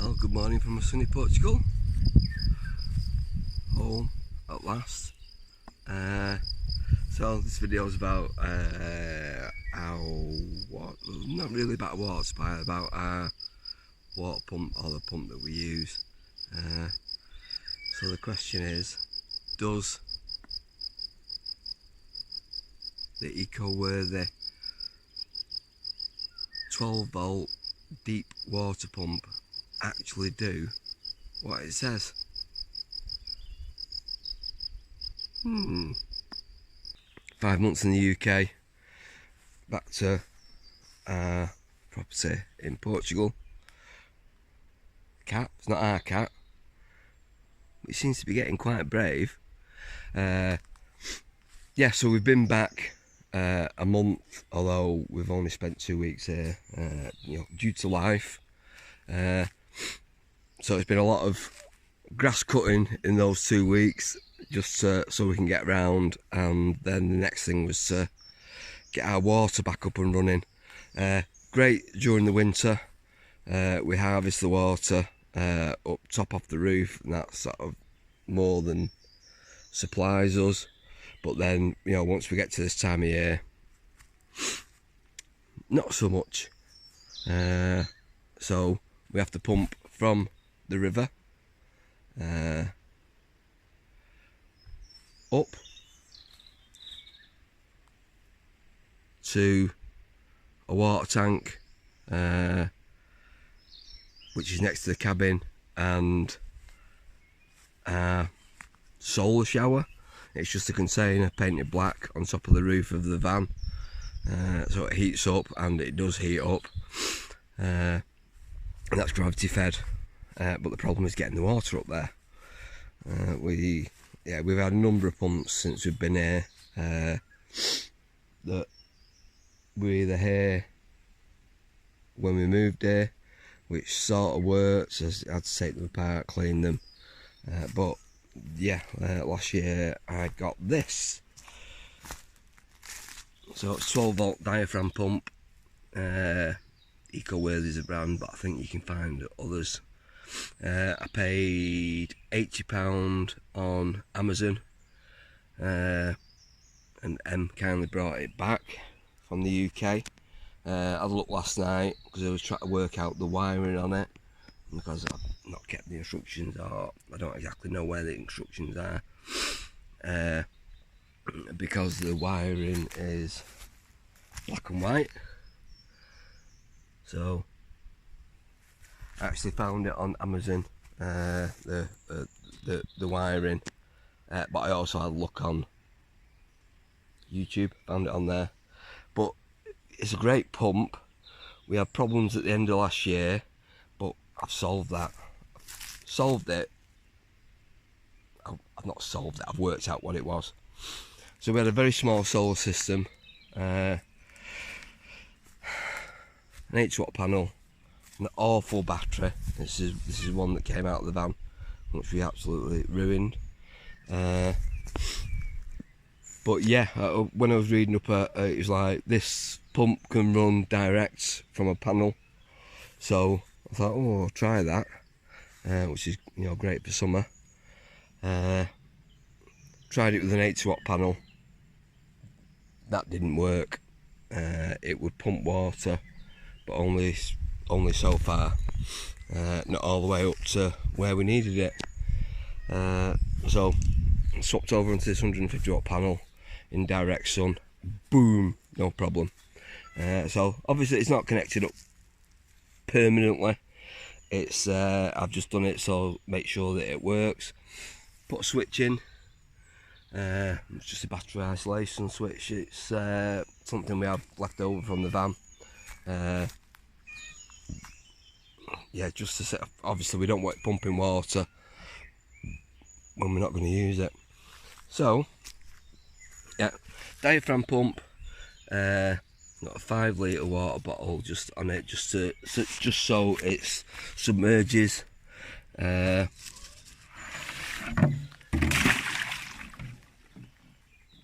Well, good morning from a sunny Portugal. Home at last. So this video is about not really about water supply, about our water pump, or the pump that we use. So the question is, does the eco-worthy 12 volt deep water pump actually do what it says? 5 months in the UK, back to our property in Portugal. Cat, it's not our cat, it seems to be getting quite brave. Yeah, so we've been back a month, although we've only spent 2 weeks here, due to life. So it's been a lot of grass cutting in those 2 weeks, just so we can get round, and then the next thing was to get our water back up and running. Great during the winter. We harvest the water up top off the roof, and that sort of more than supplies us. But then, once we get to this time of year, not so much. So we have to pump from the river up to a water tank, which is next to the cabin, and a solar shower. It's just a container painted black on top of the roof of the van, so it heats up, and it does heat up, and that's gravity fed. But the problem is getting the water up there. We've had a number of pumps since we've been here, that were either here when we moved here, which sort of works, as I had to take them apart, clean them, but yeah, last year I got this. So it's 12 volt diaphragm pump. Eco-worthy is a brand, but I think you can find others. I paid £80 on Amazon, and M kindly brought it back from the UK. I had a look last night because I was trying to work out the wiring on it, because I've not kept the instructions, or I don't exactly know where the instructions are, because the wiring is black and white. So I actually found it on Amazon, the wiring, but I also had a look on YouTube, found it on there. But it's a great pump. We had problems at the end of last year, but I've solved that. I've not solved it, I've worked out what it was. So we had a very small solar system, an 8-watt panel, an awful battery. This is one that came out of the van, which we absolutely ruined. But yeah, when I was reading up, it was like, this pump can run direct from a panel. So I thought, oh, I'll try that, which is great for summer. Tried it with an 80-watt panel. That didn't work. It would pump water, but only so far, not all the way up to where we needed it. So I swapped over into this 150-watt panel in direct sun. Boom, no problem. So obviously it's not connected up permanently. It's I've just done it so make sure that it works. Put a switch in. It's just a battery isolation switch. It's something we have left over from the van. Yeah, just to set up. Obviously we don't want it pumping water when we're not going to use it. So yeah, diaphragm pump. Got a 5 litre water bottle just on it, just so it submerges.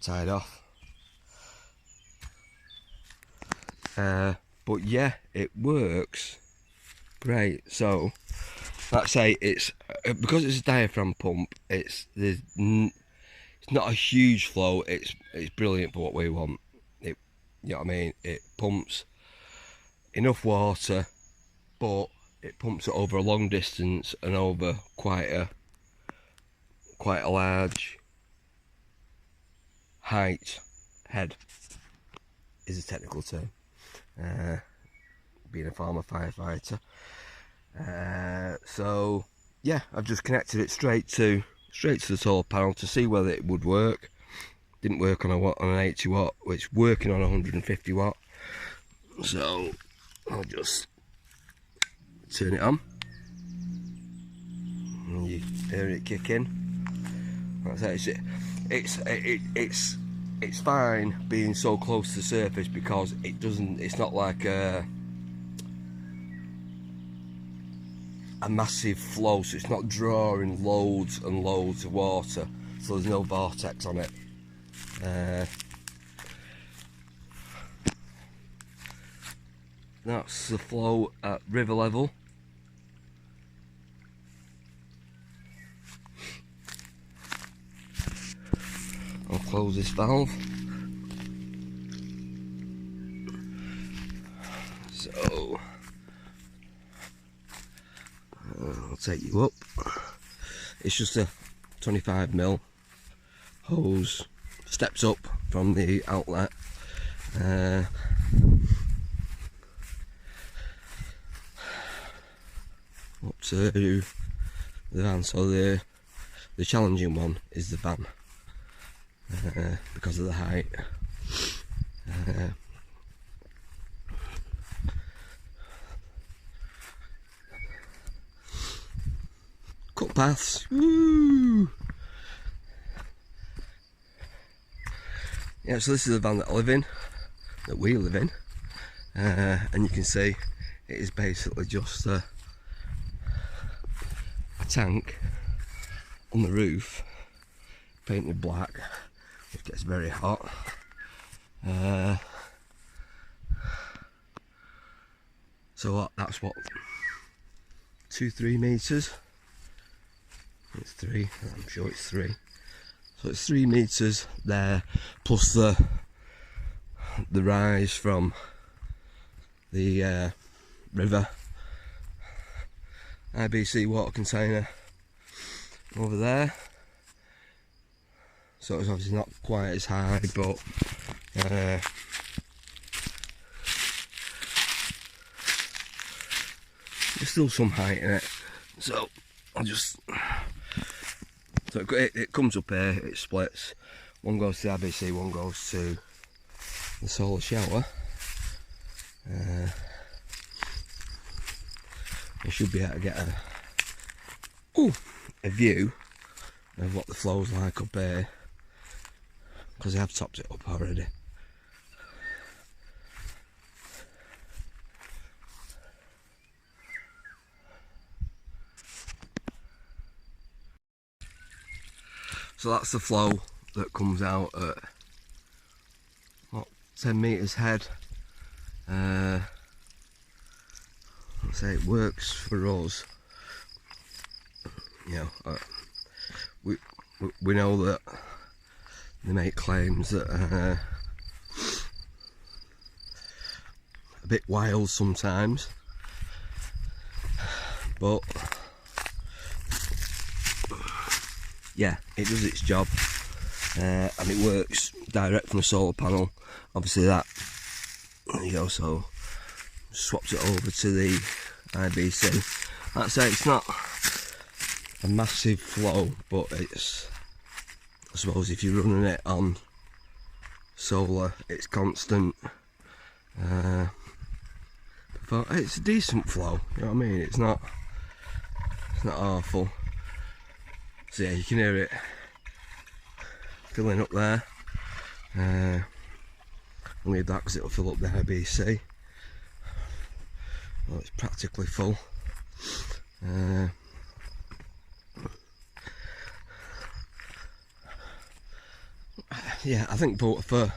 Tied off. But yeah, it works great. So like I say, it's because it's a diaphragm pump. It's not a huge flow. It's brilliant for what we want. You know what I mean? It pumps enough water, but it pumps it over a long distance and over quite a large height. Head is a technical term. Being a former firefighter. So yeah, I've just connected it straight to the solar panel to see whether it would work. Didn't work on an 80 watt, which is working on 150 watt. So I'll just turn it on. And you hear it kick in. That's it. It's fine being so close to the surface because it's not like a massive flow, so it's not drawing loads and loads of water, so there's no vortex on it. That's the flow at river level. I'll close this valve. So I'll take you up. It's just a 25mm hose, steps up from the outlet. Up to the van. So the challenging one is the van, because of the height. Cut paths. Woo! Yeah, so this is the van that I live in, that we live in, and you can see it is basically just a tank on the roof, painted black, which gets very hot. So that's what, 2-3 meters. It's 3. I'm sure it's 3. So it's 3 meters there, plus the rise from the river. IBC water container over there. So it's obviously not quite as high, but there's still some height in it. So I'll just, so it comes up here, it splits. One goes to the IBC, one goes to the solar shower. You should be able to get a view of what the flow's like up here, because I have topped it up already. So that's the flow that comes out at what, 10 meters head. Let's say it works for us. You know, we know that they make claims that are a bit wild sometimes, but yeah, it does its job, and it works direct from the solar panel. Obviously that, there you go, so swapped it over to the IBC. Like I say, it's not a massive flow, but it's, I suppose if you're running it on solar, it's constant. But it's a decent flow, you know what I mean? It's not awful. So yeah, you can hear it filling up there. I'll leave that because it'll fill up the IBC. Well, it's practically full. Yeah, I think for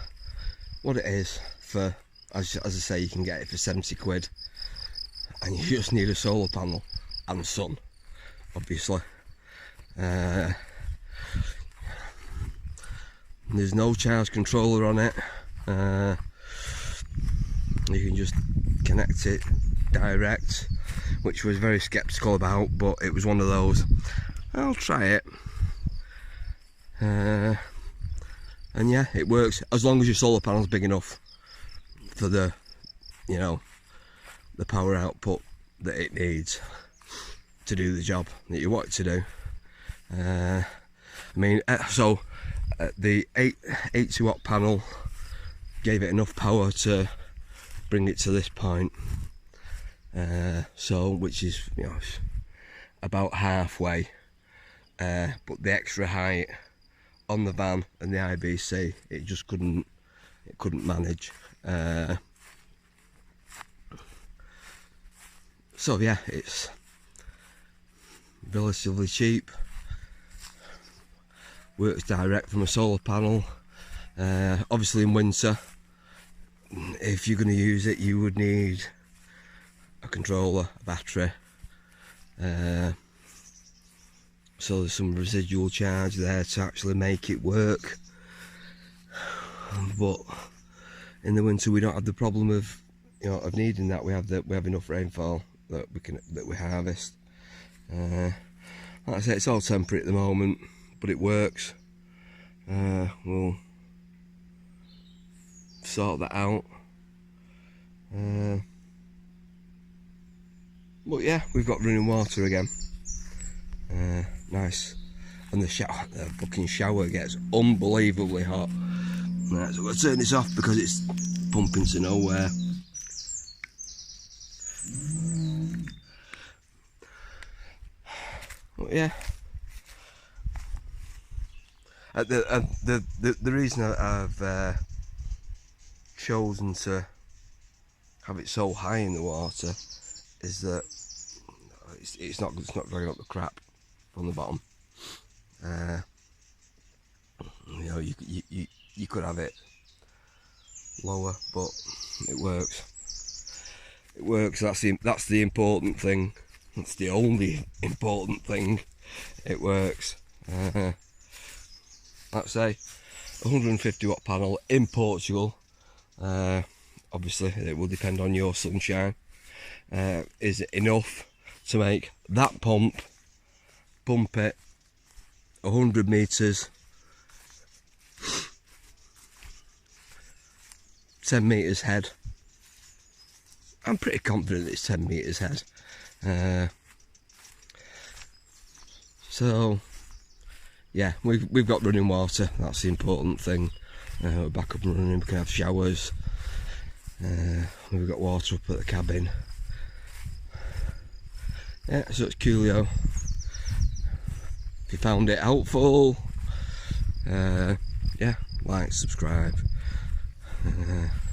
what it is, for as I say, you can get it for 70 quid, and you just need a solar panel and sun. obviously. There's no charge controller on it. You can just connect it direct, which I was very skeptical about, but it was one of those, I'll try it. And yeah, it works as long as your solar panel's big enough for the, you know, the power output that it needs to do the job that you want it to do. I mean, so the 80 watt panel gave it enough power to bring it to this point, so which is, you know, about halfway, but the extra height on the van and the IBC, it just couldn't manage. So yeah, it's relatively cheap, works direct from a solar panel. Obviously in winter, if you're going to use it, you would need a controller, a battery, so there's some residual charge there to actually make it work. But in the winter we don't have the problem of, you know, of needing that. We have enough rainfall that we harvest. Like I say, it's all temporary at the moment, but it works. We'll sort that out. But yeah, we've got running water again. Nice. And the fucking shower gets unbelievably hot. Right, so we'll turn this off because it's pumping to nowhere. But yeah, the reason I've chosen to have it so high in the water is that it's not dragging up the crap from the bottom. You know, you could have it lower, but it works. It works. That's the important thing. That's the only important thing. It works. Let's say 150 watt panel in Portugal. Obviously, it will depend on your sunshine. Is it enough to make that pump it 100 metres, 10 metres head? I'm pretty confident it's 10 metres head. So yeah, we've got running water. That's the important thing. We're back up and running. We can have showers. We've got water up at the cabin. Yeah, so it's coolio. If you found it helpful, yeah, like, subscribe.